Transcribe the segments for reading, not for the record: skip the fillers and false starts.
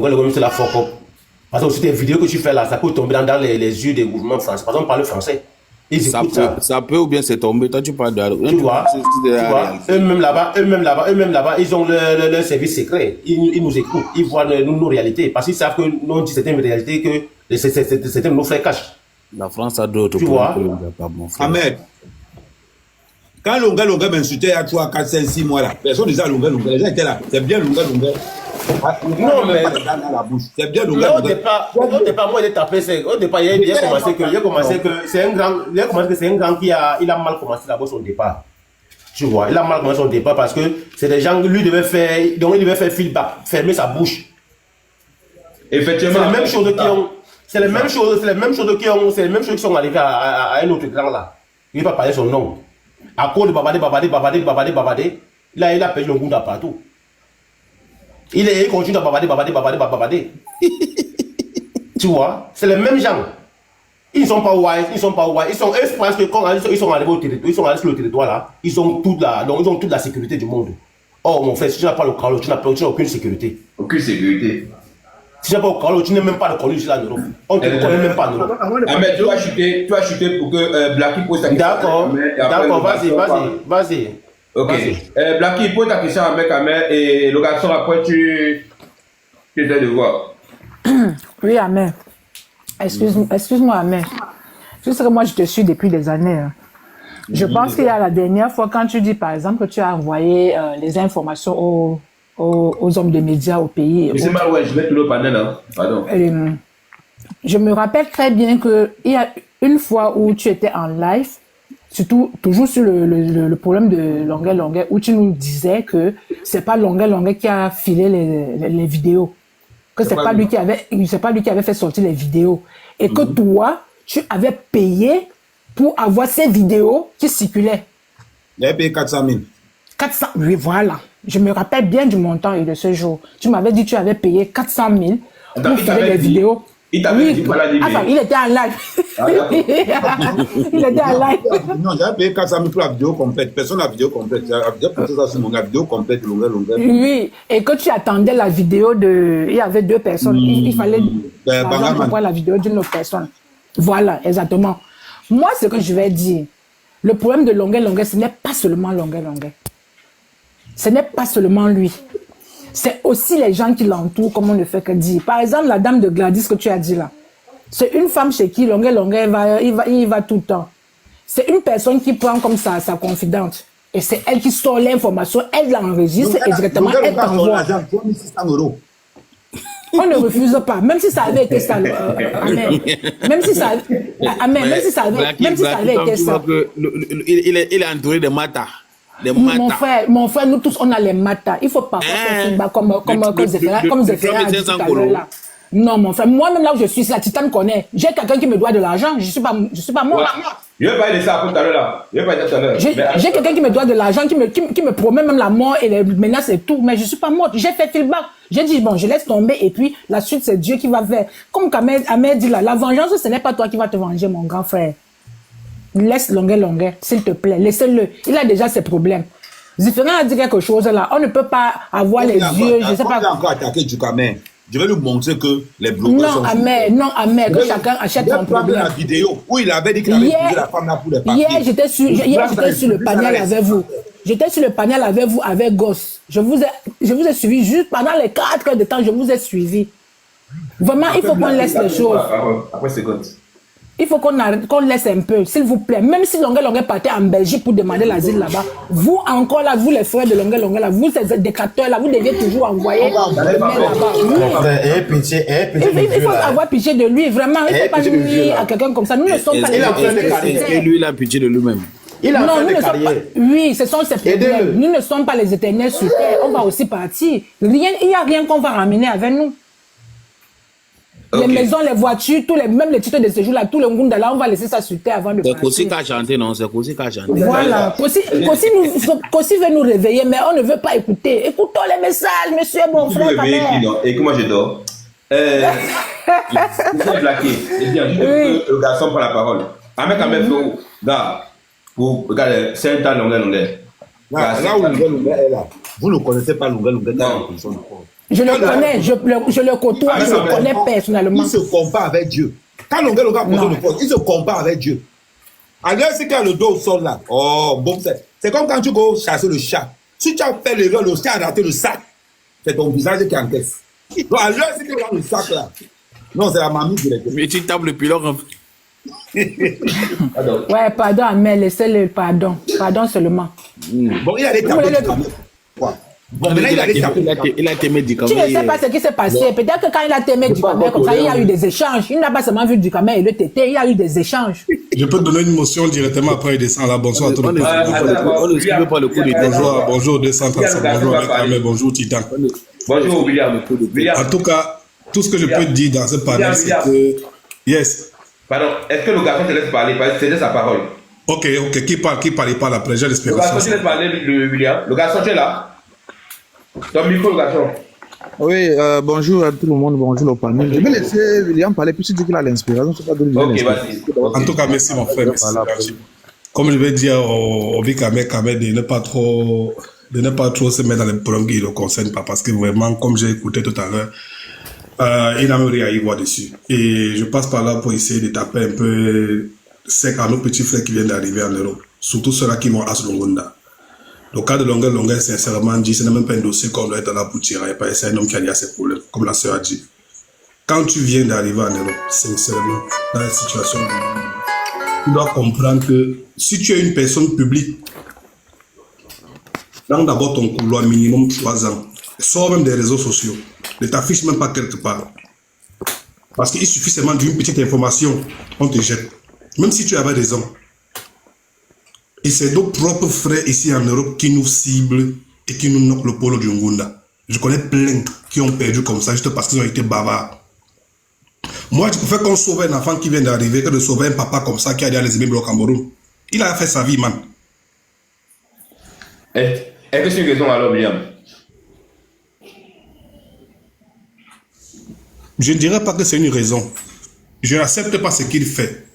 Longueur, c'est la fuck up. Parce que aussi tes vidéos que tu fais là, ça peut tomber dans les yeux des gouvernements français. Par exemple, parle français. Ils écoutent ça. Ça peut ou bien c'est tombé. Toi, tu parles de... Tu vois, eux-mêmes là-bas, ils ont leur service secret. Ils nous écoutent, ils voient nos réalités. Parce qu'ils savent que nous, on dit certaines réalités que certains de nos frères cachent. La France a d'autres problèmes. Ahmed, quand Longueur m'insultait il y a 3, 4, 5, 6 mois là, personne disait à Longueur, les gens étaient là. C'est bien Longueur. Non, mais c'est bien Longueur. Au départ, moi, il est tapé. Au départ, il a commencé que c'est un grand qui a mal commencé d'abord son départ. Tu vois, il a mal commencé son départ parce que c'est des gens, lui devait faire, donc il devait faire feedback, fermer sa bouche. Effectivement. C'est les mêmes choses qui ont, c'est les mêmes choses qui sont arrivées à un autre grand là. Il ne va pas parler son nom. À cause de babader, là, il a perdu le goût de partout. Il continue à babader. Tu vois, c'est les mêmes gens. Ils ne sont pas wise. Ils sont, je pense que quand ils sont arrivés au territoire, ils sont allés sur le territoire là, ils ont toute la sécurité du monde. Oh mon frère, si tu n'as pas le Carlo, tu n'as aucune sécurité. Aucune sécurité. Si tu n'as pas le Carlo, tu n'es même pas le Carlo ici là en Europe. On ne te connaît même pas en Europe. Ah mais tu vas chuter pour que Blacky pose ta question. D'accord, vas-y. Ok. Blacky, pose ta question à Ahmed et le garçon après tu essaies de voir. Oui, Ahmed. Excuse-moi, Ahmed. Tu sais que moi, je te suis depuis des années. Hein. Je pense qu'il y a la dernière fois, quand tu dis, par exemple, que tu as envoyé les informations aux hommes de médias au pays. Mais c'est mal, ouais, je vais tout le panel, hein. Pardon. Je me rappelle très bien qu'il y a une fois où tu étais en live, surtout toujours sur le problème de Longueur, où tu nous disais que c'est pas Longueur qui a filé les vidéos. Que c'est pas lui qui avait fait sortir les vidéos. Et que toi, tu avais payé pour avoir ces vidéos qui circulaient. Il avait payé 400 000. 400, oui, voilà. Je me rappelle bien du montant et de ce jour. Tu m'avais dit que tu avais payé 400 000 pour faire les vidéos. Il t'avait dit voilà les il était en live. Il était en live. Non, j'avais payé 400 000 pour la vidéo complète. Personne la vidéo complète. J'ai posté ça sur la vidéo complète, Longueur. Oui, et que tu attendais la vidéo de... Il y avait 2 personnes. Il fallait voir la vidéo d'une autre personne. Voilà, exactement. Moi, ce que je vais dire, le problème de Longueur, ce n'est pas seulement Longueur. Ce n'est pas seulement lui. C'est aussi les gens qui l'entourent, comme on ne fait que dire. Par exemple, la dame de Gladys que tu as dit là. C'est une femme chez qui Longueur il va tout le temps. C'est une personne qui prend comme ça sa confidente. Et c'est elle qui sort l'information, elle l'enregistre et directement elle t'envoie. On ne refuse pas, même si ça avait été ça. Même si ça avait été ça. Il est entouré de Mata. Mon frère, nous tous, on a les matas. Il faut pas faire feedback comme Zéphira a dit tout à l'heure là. Non, mon frère, moi-même là où je suis, la Titane connaît. J'ai quelqu'un qui me doit de l'argent, je suis pas mort. Je vais parler de ça tout à l'heure là. J'ai quelqu'un qui me doit de l'argent, qui me promet même la mort et les menaces et tout, mais je suis pas morte. J'ai fait feedback. J'ai dit, bon, je laisse tomber et puis la suite, c'est Dieu qui va faire. Comme Ahmed dit là, la vengeance, ce n'est pas toi qui vas te venger, mon grand frère. Laisse Longueur, s'il te plaît. Laissez-le. Il a déjà ses problèmes. Zéphira a dit quelque chose là. On ne peut pas avoir les yeux. Je sais pas. Il a encore attaqué Djukamé. Je vais lui montrer que les bloqueurs sont... Non, Ahmed, que chacun achète son problème. La vidéo où il avait dit qu'il avait utilisé la femme là pour les papiers. Hier, j'étais sur le panel avec vous. J'étais sur le panel avec vous, avec Goss. Je vous ai suivi juste pendant les 4 heures de temps, je vous ai suivi. Vraiment, il faut qu'on laisse les choses. Après, c'est Goss. Il faut qu'on laisse un peu, s'il vous plaît. Même si Longueur partait en Belgique pour demander l'asile là-bas, vous encore là, vous les frères de Longueur là, vous ces décateurs là, vous deviez toujours envoyer là-bas. Il faut avoir pitié de lui, vraiment. Il ne faut pas nuire à quelqu'un comme ça. Nous ne sommes pas les éternels. Et lui, il a pitié de lui-même. Oui, ce sont ses problèmes. Nous ne sommes pas les éternels sur terre. On va aussi partir. Il n'y a rien qu'on va ramener avec nous. Les maisons, les voitures, même les titres de séjour, là, tout le monde là, on va laisser ça sur terre avant de partir. C'est Kossi qui a chanté, non? C'est Kossi qui a chanté. Voilà. Kossi veut nous réveiller, mais on ne veut pas écouter. Écoutons les messages, monsieur, mon frère. Et que moi je dors. C'est blaqué. C'est bien, juste que le garçon prend la parole. Avec un mec, là, regardez, c'est un temps Longueur. Là où Longueur est là, vous ne connaissez pas Longueur dans la position de corps. Je le connais, je le côtoie, je le connais personnellement. Il se compare avec Dieu. Quand Longuet Longuet a posé le poste, il se compare avec Dieu. Alors, c'est quand le dos au sol là. Oh, bon, c'est comme quand tu vas chasser le chat. Si tu as fait l'erreur, le chat a raté le sac. C'est ton visage qui encaisse. Donc, alors, c'est que dans le sac là. Non, c'est la mamie qui l'a fait. Mais tu tapes le pilote. Ouais, pardon, mais laissez-le, pardon. Pardon seulement. Bon, il allait taper. Bon, maintenant, il allait taper. Il a été médicament. Tu ne sais pas ce qui s'est passé. Peut-être que quand il a témé du camer, comme ça, il y a eu des échanges. Il n'a pas seulement vu du camer et le tété, il y a eu des échanges. Je peux te donner une motion directement après il descend là. Bonsoir à tout le monde. On ne suit pas le coup de Bonjour, bonjour 235, bonjour Amé, bonjour Titan. Bonjour, William. En tout cas, tout ce que je peux te dire dans ce panel, c'est que... Yes. Pardon, est-ce que le garçon te laisse parler? C'est sa parole. Ok, qui parle après, j'ai Le l'espérance. garçon te laisse parler, William. Le garçon, tu es là? Ton micro, le garçon. Oui, bonjour à tout le monde, bonjour au panel. Je vais laisser William parler, puis tu dis qu'il a l'inspiration. Ok, vas-y. En tout cas, merci mon frère. Merci. Comme je vais dire au Vic Amé de ne pas trop se mettre dans les problèmes qui ne le concernent pas, parce que vraiment, comme j'ai écouté tout à l'heure, il n'a même rien à y voir dessus. Et je passe par là pour essayer de taper un peu sec à nos petits frères qui viennent d'arriver en Europe, surtout ceux-là qui vont à Slongunda. Le cas de Longuet, sincèrement dit, ce n'est même pas un dossier qu'on doit être là pour tirer, parce que c'est un homme qui a ses problèmes, comme la sœur a dit. Quand tu viens d'arriver en Europe, sincèrement, dans la situation, tu dois comprendre que si tu es une personne publique, dans d'abord ton couloir minimum 3 ans, sors même des réseaux sociaux, ne t'affiche même pas quelque part. Parce qu'il suffit seulement d'une petite information, on te jette. Même si tu avais raison. Et c'est nos propres frères ici en Europe qui nous ciblent et qui nous knockent le polo du Ngunda. Je connais plein qui ont perdu comme ça juste parce qu'ils ont été bavards. Moi, je préfère qu'on sauve un enfant qui vient d'arriver que de sauver un papa comme ça qui a dit à les immeubles au Cameroun. Il a fait sa vie, man. Est-ce que c'est une raison alors, William? Je ne dirais pas que c'est une raison. Je n'accepte pas ce qu'il fait.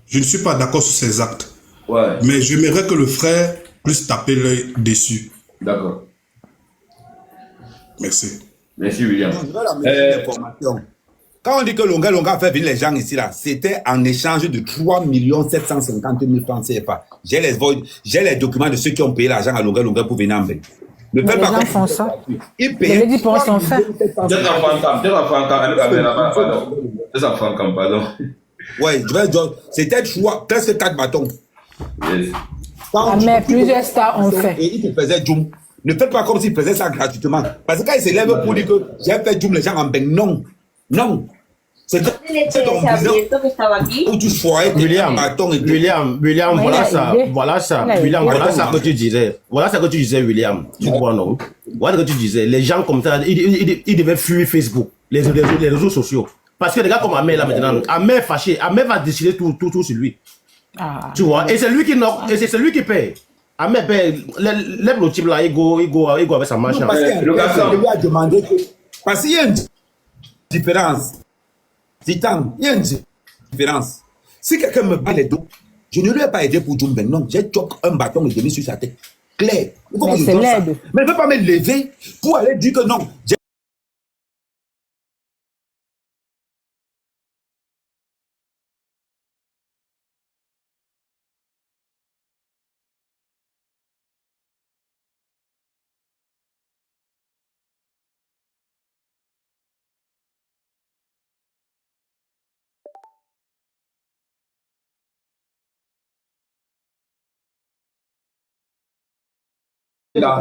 Je ne suis pas d'accord sur ses actes. Ouais. Mais j'aimerais que le frère puisse taper l'œil dessus. D'accord. Merci. Merci, William. Je vais la mettre l'information. Quand on dit que Longuet a fait venir les gens ici, là, c'était en échange de 3 750 000 francs CFA. J'ai les documents de ceux qui ont payé l'argent à Longuet pour venir en Belgique. Les gens font ça. Ils Je l'ai dit pour son fait. Deux enfants, pardon. Ouais, c'était presque 4 bâtons. Yes. Mais plusieurs stars ont fait. Et ils te faisaient Djoum. Ne faites pas comme s'ils faisaient ça gratuitement. Parce que quand ils se lèvent pour dire que j'ai fait Djoum, les gens en baignent. Non. Non. C'est ton business où tu choisis William, voilà ça, William, voilà ça que tu disais. Voilà ça que tu disais, William. Tu crois, non? Voilà ce que tu disais. Les gens comme ça, ils devaient fuir Facebook, les réseaux sociaux. Parce que les gars comme Amé, là, maintenant, Amé est fâché, Amé va décider tout sur lui. Ah. Tu vois? Et c'est lui qui knock, et c'est lui qui paye. Amé paye. Le type là, il go avec sa marche. Parce que le gars lui a demandé que. Parce qu'il y a une différence. Titan, il y a une différence. Si quelqu'un me bat les dos, je ne lui ai pas aidé pour Djoum. Non, j'ai choqué un bâton et demi sur sa tête. Clair. Mais c'est l'aide. Mais il ne peut pas me lever pour aller dire que non.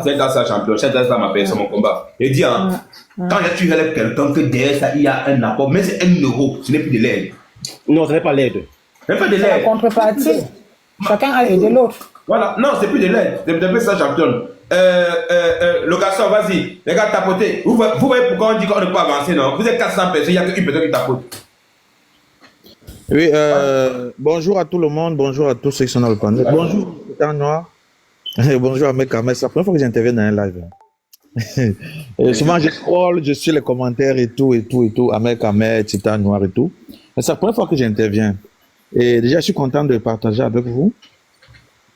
C'est dans sa champion, c'est dans ma personne, mon combat. Et dit, quand tu relèves quelqu'un, que derrière ça, il y a un apport, mais c'est 1 euro, ce n'est plus de l'aide. Non, ce n'est pas l'aide. C'est pas de C'est la l'aide. contrepartie. Chacun a aidé l'autre. Voilà, non, c'est plus de l'aide. C'est de sa championne. Le garçon, vas-y, les gars, tapotez. Vous voyez pourquoi on dit qu'on ne peut pas avancer, non? Vous êtes 400 personnes, il n'y a qu'une personne qui tapote. Oui, bonjour à tout le monde, bonjour à tous ceux qui sont dans le panel. Bonjour, Titan Noir. Bonjour à mes camarades. C'est la première fois que j'interviens dans un live. Et souvent, je scroll, je suis les commentaires et tout, à mes camarades, Titan Noir et tout. Mais c'est la première fois que j'interviens. Et déjà, je suis content de partager avec vous.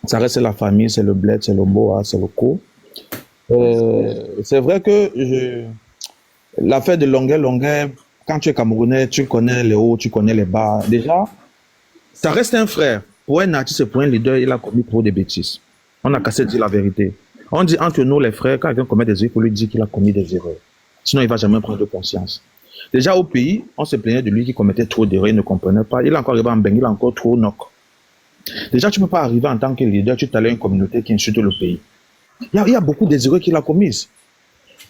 Ça reste la famille, c'est le bled, c'est le boa, c'est le co. C'est vrai que l'affaire de Longuet, quand tu es Camerounais, tu connais les hauts, tu connais les bas. Déjà, ça reste un frère. Pour un artiste et pour un leader, il a commis trop de bêtises. On a cassé de dire la vérité. On dit entre nous, les frères, quand quelqu'un commet des erreurs, il faut lui dire qu'il a commis des erreurs. Sinon, il ne va jamais prendre de conscience. Déjà, au pays, on se plaignait de lui qui commettait trop d'erreurs, il ne comprenait pas. Il a encore arrivé en Bengue, il a encore trop knock. Déjà, tu ne peux pas arriver en tant que leader, tu t'allais à une communauté qui insulte le pays. Il y a beaucoup d'erreurs qu'il a commises.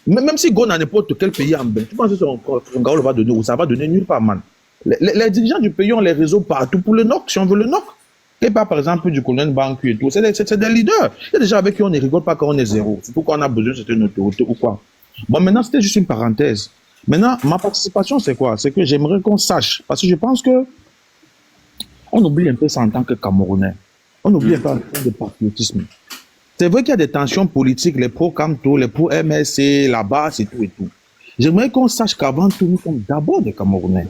Même si go dans n'importe quel pays en Bengue, tu penses que son gars va donner ou ça va donner nulle part, man. Les dirigeants du pays ont les réseaux partout pour le knock, si on veut le knock. Et pas, par exemple, du colonel Bancu et tout. C'est des leaders. Il y a des gens avec qui on ne rigole pas quand on est zéro. C'est pourquoi on a besoin de cette autorité ou quoi. Bon, maintenant, c'était juste une parenthèse. Maintenant, ma participation, c'est quoi? C'est que j'aimerais qu'on sache. Parce que je pense que on oublie un peu ça en tant que Camerounais. On oublie un peu en tant de patriotisme. C'est vrai qu'il y a des tensions politiques, les pro-Camto, les pro-MSC, la base et tout et tout. J'aimerais qu'on sache qu'avant tout, nous sommes d'abord des Camerounais.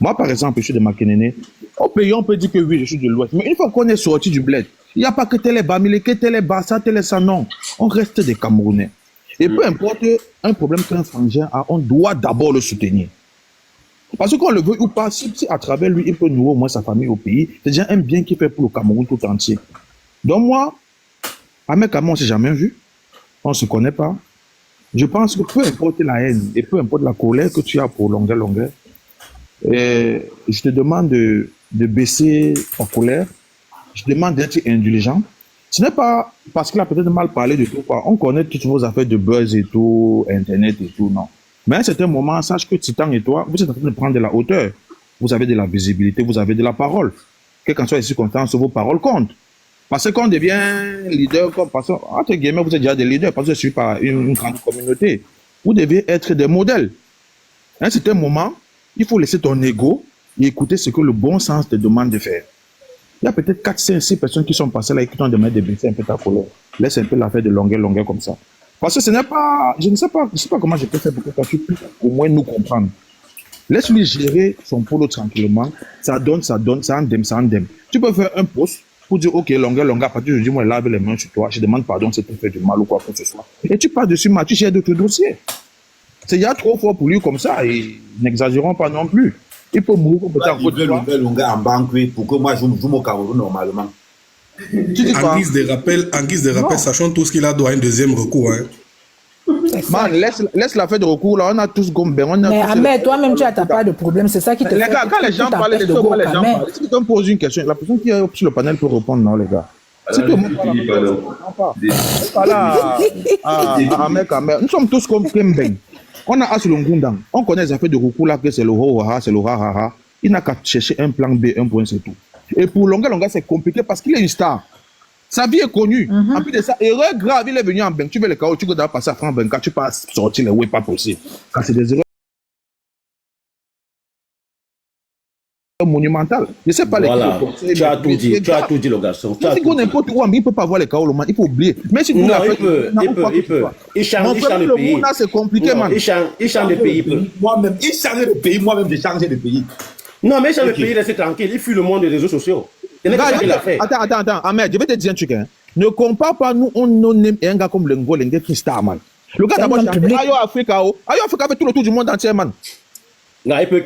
Moi, par exemple, je suis de Makénéné. Au pays, on peut dire que oui, je suis de l'Ouest. Mais une fois qu'on est sorti du bled, il n'y a pas que tel est Bamilé, que tel est Bassa, tel est ça, non. On reste des Camerounais. Et peu importe un problème qu'un frangin a, on doit d'abord le soutenir. Parce qu'on le veut ou pas, si à travers lui, il peut nourrir au moins sa famille au pays, c'est déjà un bien qu'il fait pour le Cameroun tout entier. Donc moi, avec Kamé, on ne s'est jamais vu. On ne se connaît pas. Je pense que peu importe la haine et peu importe la colère que tu as pour longueur, et je te demande de baisser ta colère. Je te demande d'être indulgent. Ce n'est pas parce qu'il a peut-être mal parlé de tout. Quoi. On connaît toutes vos affaires de buzz et tout, Internet et tout, non. Mais à un certain moment, sache que Titan et toi, vous êtes en train de prendre de la hauteur. Vous avez de la visibilité, vous avez de la parole. Quelles qu'en soient les circonstances, vos paroles comptent. Parce qu'on devient leader, comme parce que, entre guillemets, vous êtes déjà des leaders, parce que je suis pas une grande communauté. Vous devez être des modèles. À un certain moment, il faut laisser ton ego et écouter ce que le bon sens te demande de faire. Il y a peut-être 4, 5, 6 personnes qui sont passées là et qui t'ont demandé de baisser un peu ta colère. Laisse un peu l'affaire de longueur comme ça. Parce que ce n'est pas, je ne sais pas comment je peux faire pour que tu puisses au moins nous comprendre. Laisse-lui gérer son polo tranquillement. Ça donne, ça endème. Tu peux faire un post pour dire, ok, longueur, à partir de dis moi, lave les mains sur toi, je demande pardon si tu fait du mal ou quoi que ce soit. Et tu pars dessus, tu gères d'autres dossiers. C'est il y a trop fort pour lui comme ça, et n'exagérons pas non plus. Il peut mourir comme ça. Il veut longueur en banque pour que moi je joue mon Cameroun normalement. En guise de rappel, sachant tout ce qu'il a droit à un deuxième recours. Hein. Man, laisse l'affaire de recours là, on a tous gombé. Mais Ahmed, toi-même tu n'as pas de problème, c'est ça qui te fait. Les gars, quand les gens parlent de go, les gens parlent. Si quelqu'un pose une question, la personne qui est sur le panel peut répondre, non les gars. Si tout le monde parle, nous sommes tous comme Kembeng. On a Asulongundang. On connaît les affaires de recours là, que c'est le ho-ha, c'est le ha-ha-ha. Il n'a qu'à chercher un plan B, un point, c'est tout. Et pour Longa, c'est compliqué parce qu'il est une star. Sa vie est connue. En plus de ça, erreur grave, il est venu en Bengue. Tu veux le chaos, tu dois passer à France Bengue, tu peux sortir les ouais, pas possible. Quand c'est des erreurs monumentales. Je ne sais pas voilà. Les tu as tout dit, le garçon. Si on n'importe où, il ne peut pas voir les chaos, il faut oublier. Mais si non, il peut. Il change le pays. C'est compliqué, man. Il change le pays. Moi-même, il change le pays, moi-même, j'ai changé de pays. Non, mais il change le pays, laissez tranquille. Il fuit le monde des réseaux sociaux. Attends, Ahmed, je vais te dire un truc. Hein. Ne compare pas nous, on aime un gars comme le Ngo, le qui star, man. Le gars d'abord, Ayo Africa avec tout le tour du monde entier, man. Non, il peut